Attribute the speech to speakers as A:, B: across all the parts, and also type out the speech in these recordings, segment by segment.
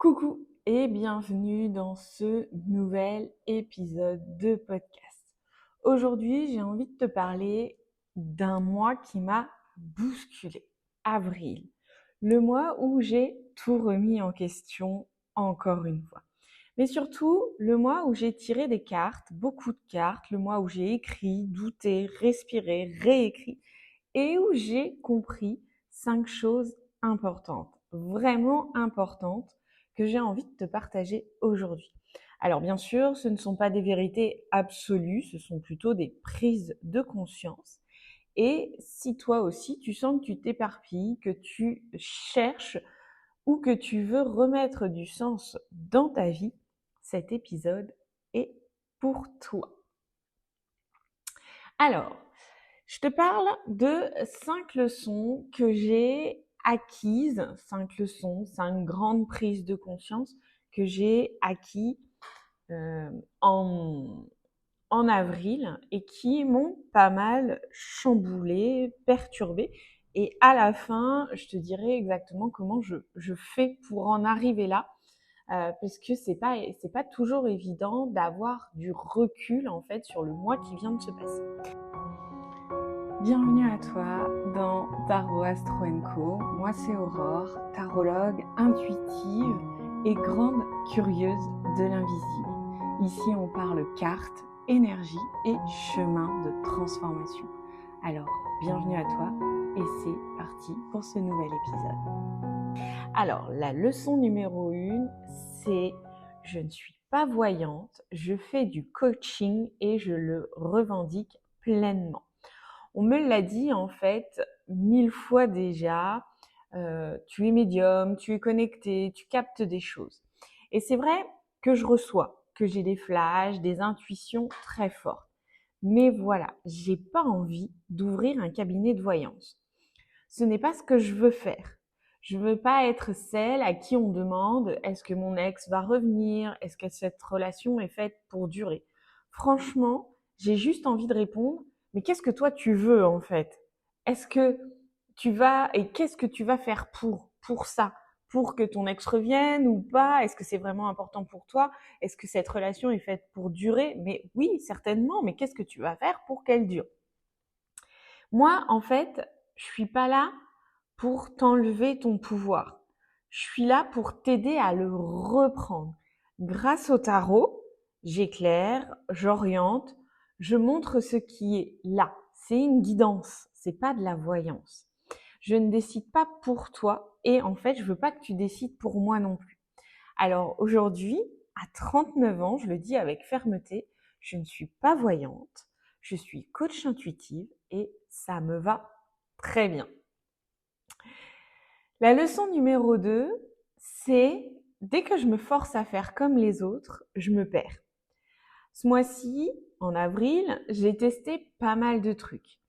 A: Coucou et bienvenue dans ce nouvel épisode de podcast. Aujourd'hui, j'ai envie de te parler d'un mois qui m'a bousculé. Avril, le mois où j'ai tout remis en question encore une fois. Mais surtout, le mois où j'ai tiré des cartes, beaucoup de cartes, le mois où j'ai écrit, douté, respiré, réécrit et où j'ai compris 5 choses importantes, vraiment importantes, que j'ai envie de te partager aujourd'hui. Alors bien sûr, ce ne sont pas des vérités absolues, ce sont plutôt des prises de conscience. Et si toi aussi, tu sens que tu t'éparpilles, que tu cherches ou que tu veux remettre du sens dans ta vie, cet épisode est pour toi. Alors, je te parle de 5 leçons que j'ai acquises, 5 leçons, 5 grandes prises de conscience que j'ai acquises euh, en, en avril et qui m'ont pas mal chamboulée, perturbée. Et à la fin, je te dirai exactement comment je fais pour en arriver là, parce que c'est pas toujours évident d'avoir du recul en fait sur le mois qui vient de se passer. Bienvenue à toi dans Tarot Astro Co. Moi c'est Aurore, tarologue intuitive et grande curieuse de l'invisible. Ici on parle cartes, énergie et chemin de transformation. Alors bienvenue à toi et c'est parti pour ce nouvel épisode. Alors la leçon numéro 1, c'est je ne suis pas voyante, je fais du coaching et je le revendique pleinement. On me l'a dit en fait 1000 fois déjà, tu es médium, tu es connecté, tu captes des choses. Et c'est vrai que je reçois, que j'ai des flashs, des intuitions très fortes. Mais voilà, j'ai pas envie d'ouvrir un cabinet de voyance. Ce n'est pas ce que je veux faire. Je veux pas être celle à qui on demande est-ce que mon ex va revenir, est-ce que cette relation est faite pour durer. Franchement, j'ai juste envie de répondre mais qu'est-ce que toi tu veux en fait? Est-ce que tu vas et qu'est-ce que tu vas faire pour ça? Pour que ton ex revienne ou pas? Est-ce que c'est vraiment important pour toi? Est-ce que cette relation est faite pour durer? Mais oui, certainement, mais qu'est-ce que tu vas faire pour qu'elle dure? Moi, en fait, je suis pas là pour t'enlever ton pouvoir. Je suis là pour t'aider à le reprendre. Grâce au tarot, j'éclaire, j'oriente, je montre ce qui est là. C'est une guidance, c'est pas de la voyance. Je ne décide pas pour toi et en fait, je veux pas que tu décides pour moi non plus. Alors aujourd'hui, à 39 ans, je le dis avec fermeté, je ne suis pas voyante, je suis coach intuitive et ça me va très bien. La leçon numéro 2, c'est dès que je me force à faire comme les autres, je me perds. Ce mois-ci, en avril, j'ai testé pas mal de trucs.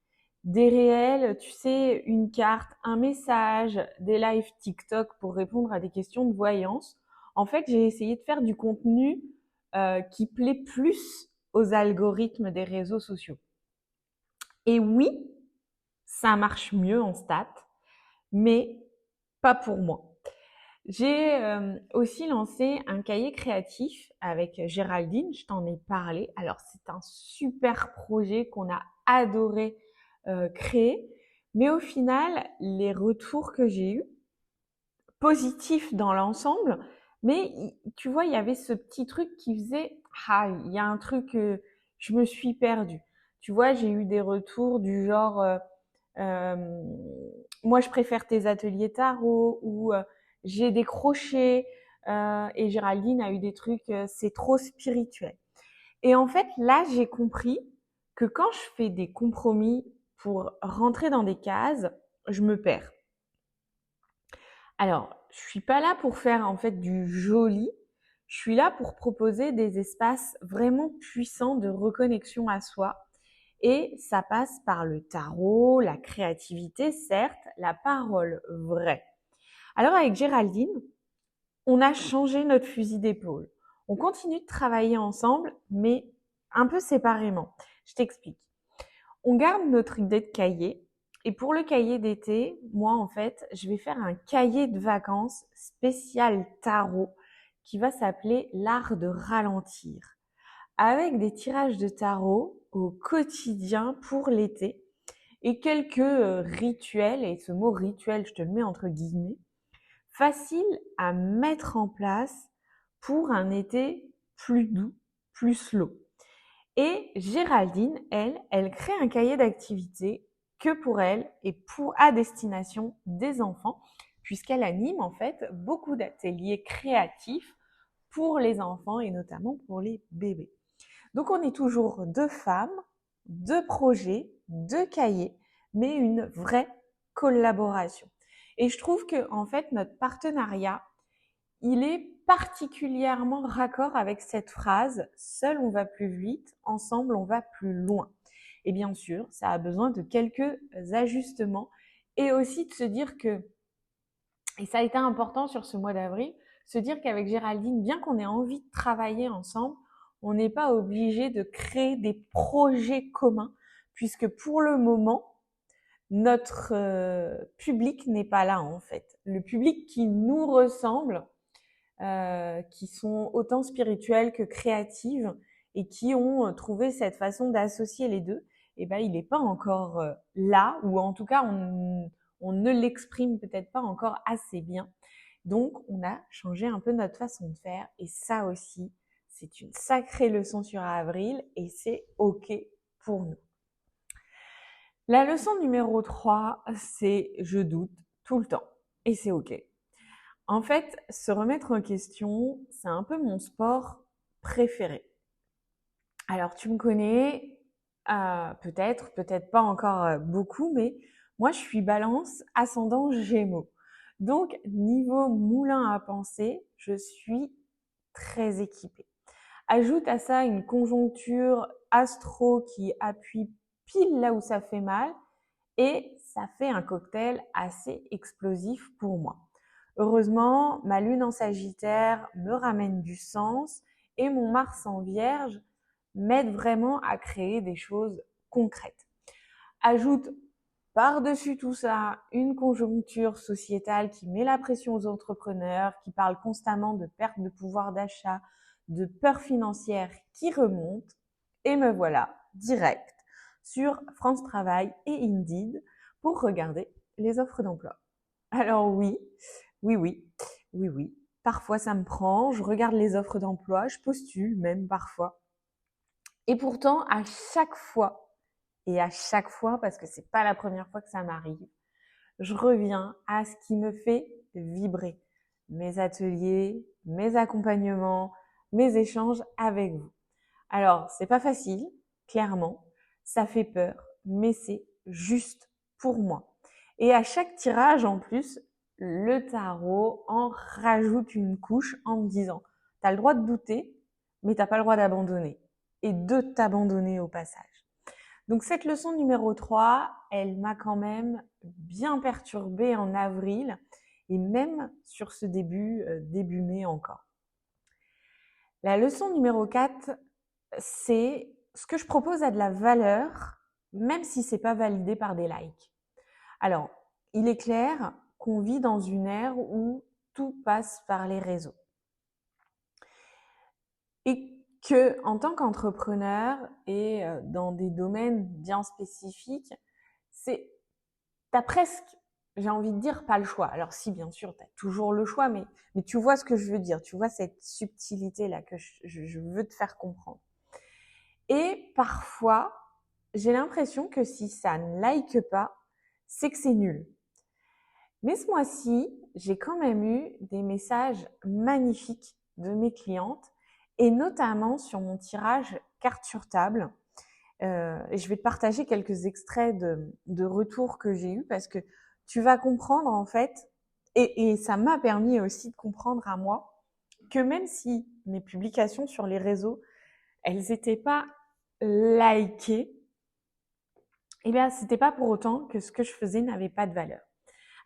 A: Des réels, tu sais, une carte, un message, des lives TikTok pour répondre à des questions de voyance. En fait, j'ai essayé de faire du contenu qui plaît plus aux algorithmes des réseaux sociaux. Et oui, ça marche mieux en stats, mais pas pour moi. J'ai aussi lancé un cahier créatif avec Géraldine, je t'en ai parlé. Alors c'est un super projet qu'on a adoré créer, mais au final, les retours que j'ai eus, positifs dans l'ensemble, mais tu vois, il y avait ce petit truc qui faisait « Ah, il y a un truc, je me suis perdue ». Tu vois, j'ai eu des retours du genre moi je préfère tes ateliers tarot ou j'ai décroché et Géraldine a eu des trucs c'est trop spirituel. Et en fait là j'ai compris que quand je fais des compromis pour rentrer dans des cases, je me perds. Alors, je suis pas là pour faire en fait du joli, je suis là pour proposer des espaces vraiment puissants de reconnexion à soi. Et ça passe par le tarot, la créativité, certes, la parole vraie. Alors avec Géraldine, on a changé notre fusil d'épaule. On continue de travailler ensemble, mais un peu séparément. Je t'explique. On garde notre idée de cahier, Et pour le cahier d'été, moi en fait, je vais faire un cahier de vacances spécial tarot qui va s'appeler l'art de ralentir, avec des tirages de tarot au quotidien pour l'été et quelques rituels, et ce mot rituel, je te le mets entre guillemets, facile à mettre en place pour un été plus doux, plus slow. Et Géraldine, elle crée un cahier d'activités que pour elle et à destination des enfants, puisqu'elle anime en fait beaucoup d'ateliers créatifs pour les enfants et notamment pour les bébés. Donc on est toujours deux femmes, deux projets, deux cahiers, mais une vraie collaboration. Et je trouve que en fait notre partenariat, il est particulièrement raccord avec cette phrase « Seul on va plus vite, ensemble on va plus loin ». Et bien sûr, ça a besoin de quelques ajustements et aussi de se dire que, et ça a été important sur ce mois d'avril, se dire qu'avec Géraldine, bien qu'on ait envie de travailler ensemble, on n'est pas obligé de créer des projets communs, puisque pour le moment, notre public n'est pas là en fait. Le public qui nous ressemble, qui sont autant spirituelles que créatives et qui ont trouvé cette façon d'associer les deux, eh ben, il n'est pas encore là, ou en tout cas, on ne l'exprime peut-être pas encore assez bien. Donc, on a changé un peu notre façon de faire et ça aussi, c'est une sacrée leçon sur avril et c'est OK pour nous. La leçon numéro 3, c'est je doute tout le temps et c'est OK. En fait, se remettre en question, c'est un peu mon sport préféré. Alors, tu me connais, peut-être pas encore beaucoup, mais moi, je suis Balance, ascendant Gémeaux. Donc, niveau moulin à penser, je suis très équipée. Ajoute à ça une conjoncture astro qui appuie pile là où ça fait mal et ça fait un cocktail assez explosif pour moi. Heureusement, ma lune en Sagittaire me ramène du sens et mon Mars en Vierge m'aide vraiment à créer des choses concrètes. Ajoute par-dessus tout ça une conjoncture sociétale qui met la pression aux entrepreneurs, qui parle constamment de perte de pouvoir d'achat, de peur financière qui remonte, et me voilà direct sur France Travail et Indeed pour regarder les offres d'emploi. Alors oui, parfois ça me prend, je regarde les offres d'emploi, je postule même parfois. Et pourtant, à chaque fois, parce que c'est pas la première fois que ça m'arrive, je reviens à ce qui me fait vibrer. Mes ateliers, mes accompagnements, mes échanges avec vous. Alors, c'est pas facile, clairement, ça fait peur, mais c'est juste pour moi. Et à chaque tirage, en plus, le tarot en rajoute une couche en me disant « T'as le droit de douter, mais t'as pas le droit d'abandonner. » Et de t'abandonner au passage. Donc cette leçon numéro 3, elle m'a quand même bien perturbée en avril et même sur ce début mai encore. La leçon numéro 4, c'est ce que je propose a de la valeur, même si c'est pas validé par des likes. Alors, il est clair qu'on vit dans une ère où tout passe par les réseaux. Et que, en tant qu'entrepreneur et dans des domaines bien spécifiques, t'as presque, j'ai envie de dire, pas le choix. Alors si, bien sûr, t'as toujours le choix, mais tu vois ce que je veux dire. Tu vois cette subtilité-là que je veux te faire comprendre. Et parfois, j'ai l'impression que si ça ne like pas, c'est que c'est nul. Mais ce mois-ci, j'ai quand même eu des messages magnifiques de mes clientes et notamment sur mon tirage carte sur table. Et je vais te partager quelques extraits de retours que j'ai eus parce que tu vas comprendre en fait, et ça m'a permis aussi de comprendre à moi que même si mes publications sur les réseaux, elles n'étaient pas likées, eh bien, c'était pas pour autant que ce que je faisais n'avait pas de valeur.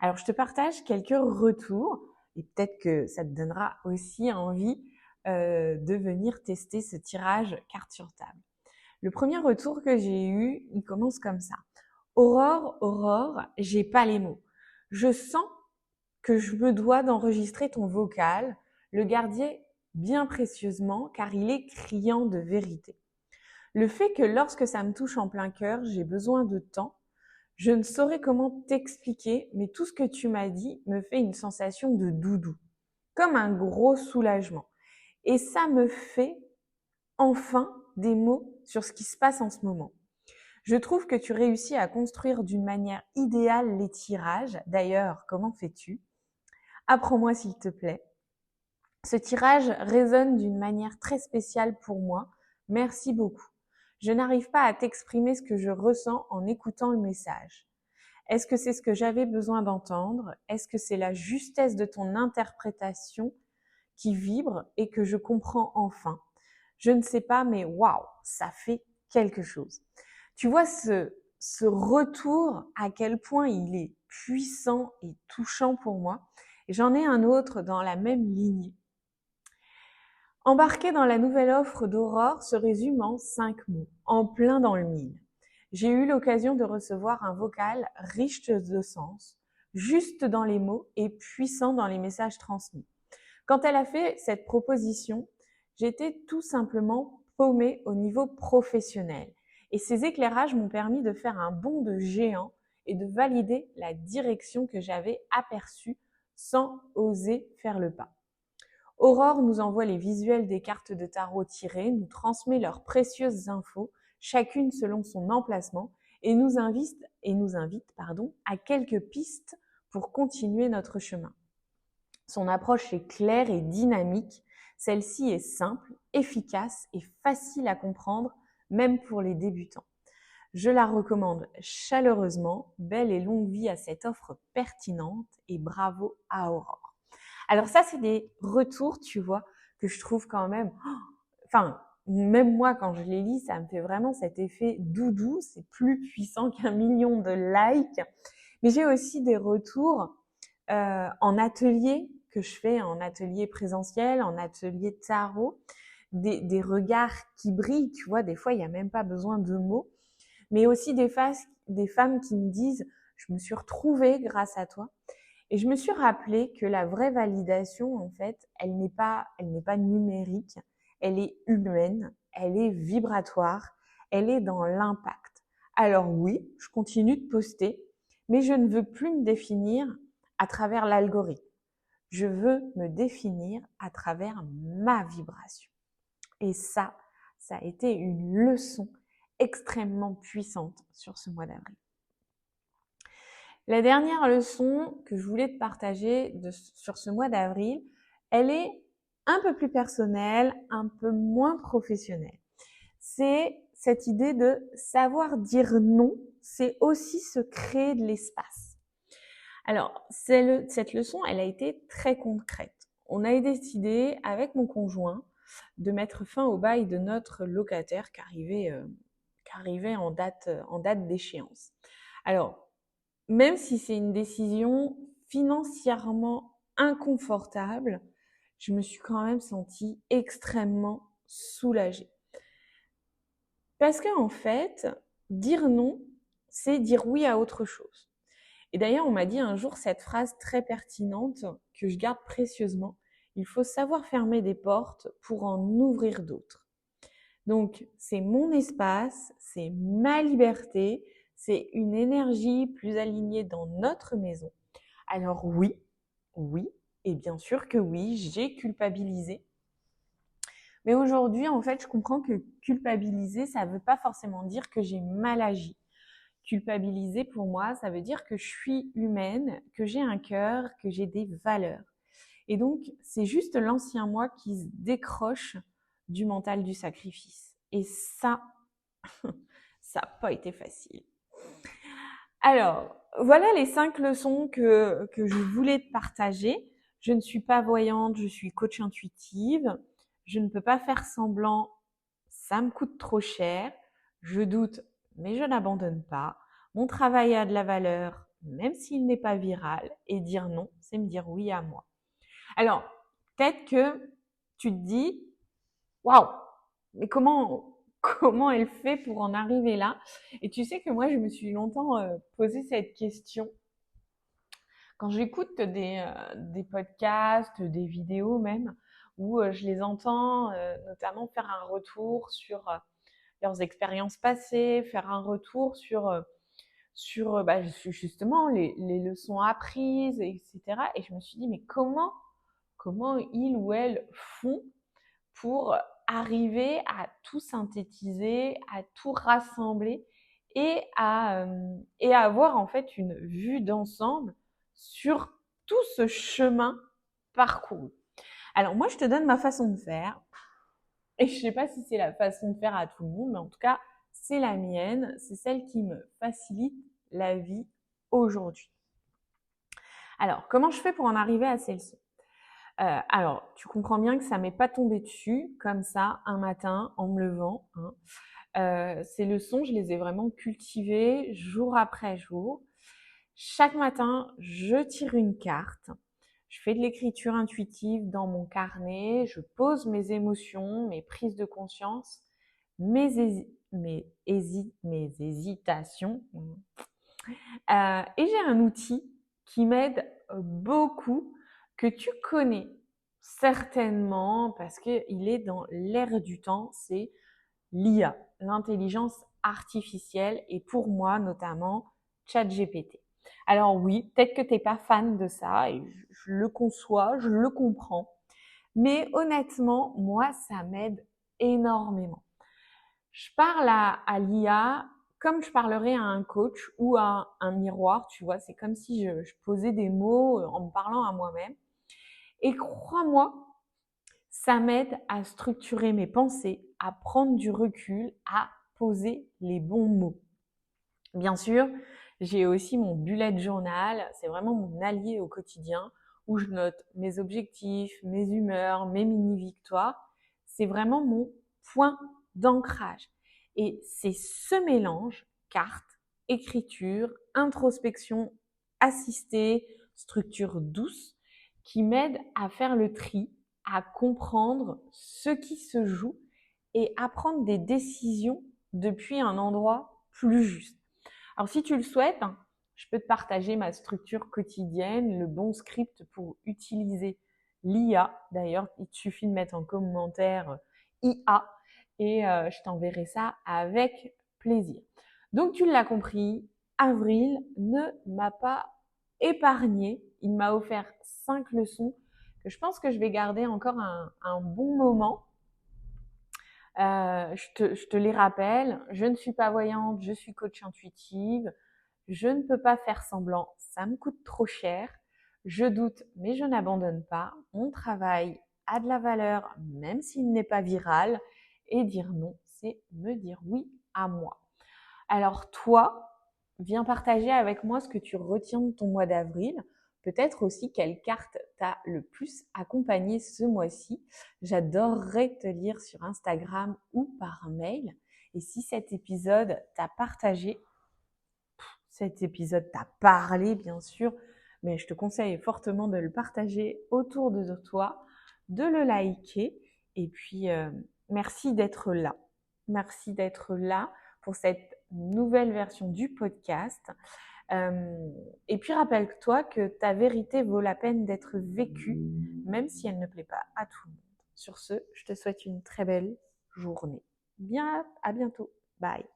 A: Alors, je te partage quelques retours et peut-être que ça te donnera aussi envie de venir tester ce tirage carte sur table. Le premier retour que j'ai eu, il commence comme ça. Aurore, j'ai pas les mots. Je sens que je me dois d'enregistrer ton vocal, le garder bien précieusement car il est criant de vérité. Le fait que lorsque ça me touche en plein cœur, j'ai besoin de temps, je ne saurais comment t'expliquer, mais tout ce que tu m'as dit me fait une sensation de doudou, comme un gros soulagement. Et ça me fait enfin des mots sur ce qui se passe en ce moment. Je trouve que tu réussis à construire d'une manière idéale les tirages. D'ailleurs, comment fais-tu? Apprends-moi s'il te plaît. Ce tirage résonne d'une manière très spéciale pour moi. Merci beaucoup. Je n'arrive pas à t'exprimer ce que je ressens en écoutant le message. Est-ce que c'est ce que j'avais besoin d'entendre? Est-ce que c'est la justesse de ton interprétation qui vibre et que je comprends enfin? Je ne sais pas, mais waouh, ça fait quelque chose. Tu vois ce retour, à quel point il est puissant et touchant pour moi. Et j'en ai un autre dans la même lignée. Embarquer dans la nouvelle offre d'Aurore se résume en 5 mots, en plein dans le mille. J'ai eu l'occasion de recevoir un vocal riche de sens, juste dans les mots et puissant dans les messages transmis. Quand elle a fait cette proposition, j'étais tout simplement paumée au niveau professionnel. Et ces éclairages m'ont permis de faire un bond de géant et de valider la direction que j'avais aperçue sans oser faire le pas. Aurore nous envoie les visuels des cartes de tarot tirées, nous transmet leurs précieuses infos, chacune selon son emplacement, et nous invite à quelques pistes pour continuer notre chemin. Son approche est claire et dynamique. Celle-ci est simple, efficace et facile à comprendre, même pour les débutants. Je la recommande chaleureusement. Belle et longue vie à cette offre pertinente et bravo à Aurore. Alors ça, c'est des retours, tu vois, que je trouve quand même... même moi, quand je les lis, ça me fait vraiment cet effet doudou. C'est plus puissant qu'1 million de likes. Mais j'ai aussi des retours en atelier que je fais, en atelier présentiel, en atelier tarot, des regards qui brillent, tu vois, des fois, il n'y a même pas besoin de mots, mais aussi des femmes qui me disent « je me suis retrouvée grâce à toi ». Et je me suis rappelé que la vraie validation, en fait, elle n'est pas numérique, elle est humaine, elle est vibratoire, elle est dans l'impact. Alors oui, je continue de poster, mais je ne veux plus me définir à travers l'algorithme. Je veux me définir à travers ma vibration. Et ça a été une leçon extrêmement puissante sur ce mois d'avril. La dernière leçon que je voulais te partager sur ce mois d'avril, elle est un peu plus personnelle, un peu moins professionnelle. C'est cette idée de savoir dire non, c'est aussi se créer de l'espace. Alors, cette leçon, elle a été très concrète. On a décidé avec mon conjoint de mettre fin au bail de notre locataire qui arrivait en date d'échéance. Alors, même si c'est une décision financièrement inconfortable, je me suis quand même sentie extrêmement soulagée. Parce qu'en fait, dire non, c'est dire oui à autre chose. Et d'ailleurs, on m'a dit un jour cette phrase très pertinente que je garde précieusement. Il faut savoir fermer des portes pour en ouvrir d'autres. Donc, c'est mon espace, c'est ma liberté, c'est une énergie plus alignée dans notre maison. Alors oui, et bien sûr que oui, j'ai culpabilisé. Mais aujourd'hui, en fait, je comprends que culpabiliser, ça ne veut pas forcément dire que j'ai mal agi. Culpabiliser, pour moi, ça veut dire que je suis humaine, que j'ai un cœur, que j'ai des valeurs. Et donc, c'est juste l'ancien moi qui se décroche du mental du sacrifice. Et ça, ça n'a pas été facile. Alors, voilà les 5 leçons que je voulais te partager. Je ne suis pas voyante, je suis coach intuitive. Je ne peux pas faire semblant, ça me coûte trop cher. Je doute, mais je n'abandonne pas. Mon travail a de la valeur, même s'il n'est pas viral. Et dire non, c'est me dire oui à moi. Alors, peut-être que tu te dis, waouh, mais comment comment elle fait pour en arriver là. Et tu sais que moi, je me suis longtemps posé cette question. Quand j'écoute des podcasts, des vidéos même, où je les entends notamment faire un retour sur leurs expériences passées, faire un retour sur bah, justement les leçons apprises, etc. Et je me suis dit, mais comment ils ou elles font pour arriver à tout synthétiser, à tout rassembler et à avoir en fait une vue d'ensemble sur tout ce chemin parcouru. Alors moi, je te donne ma façon de faire et je sais pas si c'est la façon de faire à tout le monde, mais en tout cas, c'est la mienne, c'est celle qui me facilite la vie aujourd'hui. Alors, comment je fais pour en arriver à celle-ci? Alors, tu comprends bien que ça m'est pas tombé dessus comme ça un matin en me levant, hein. Ces leçons, je les ai vraiment cultivées jour après jour. Chaque matin, je tire une carte, je fais de l'écriture intuitive dans mon carnet, je pose mes émotions, mes prises de conscience, mes hésitations. Et j'ai un outil qui m'aide beaucoup, que tu connais certainement parce qu'il est dans l'air du temps, c'est l'IA, l'intelligence artificielle, et pour moi notamment ChatGPT. Alors oui, peut-être que tu n'es pas fan de ça, et je le conçois, je le comprends, mais honnêtement, moi, ça m'aide énormément. Je parle à l'IA comme je parlerais à un coach ou à un miroir, tu vois, c'est comme si je posais des mots en me parlant à moi-même. Et crois-moi, ça m'aide à structurer mes pensées, à prendre du recul, à poser les bons mots. Bien sûr, j'ai aussi mon bullet journal, c'est vraiment mon allié au quotidien, où je note mes objectifs, mes humeurs, mes mini-victoires. C'est vraiment mon point d'ancrage. Et c'est ce mélange, carte, écriture, introspection assistée, structure douce, qui m'aide à faire le tri, à comprendre ce qui se joue et à prendre des décisions depuis un endroit plus juste. Alors, si tu le souhaites, je peux te partager ma structure quotidienne, le bon script pour utiliser l'IA. D'ailleurs, il te suffit de mettre en commentaire IA et je t'enverrai ça avec plaisir. Donc, tu l'as compris, Avril ne m'a pas épargné. Il m'a offert 5 leçons que je pense que je vais garder encore un bon moment. Je te les rappelle, je ne suis pas voyante, je suis coach intuitive. Je ne peux pas faire semblant, ça me coûte trop cher. Je doute, mais je n'abandonne pas. Mon travail a de la valeur, même s'il n'est pas viral. Et dire non, c'est me dire oui à moi. Alors toi, viens partager avec moi ce que tu retiens de ton mois d'avril. Peut-être aussi quelle carte t'a le plus accompagné ce mois-ci. J'adorerais te lire sur Instagram ou par mail. Et si cet épisode t'a partagé, cet épisode t'a parlé bien sûr, mais je te conseille fortement de le partager autour de toi, de le liker. Et puis, merci d'être là. Merci d'être là pour cette nouvelle version du podcast. Et puis rappelle-toi que ta vérité vaut la peine d'être vécue, même si elle ne plaît pas à tout le monde. Sur ce, je te souhaite une très belle journée. Bien, à bientôt. Bye.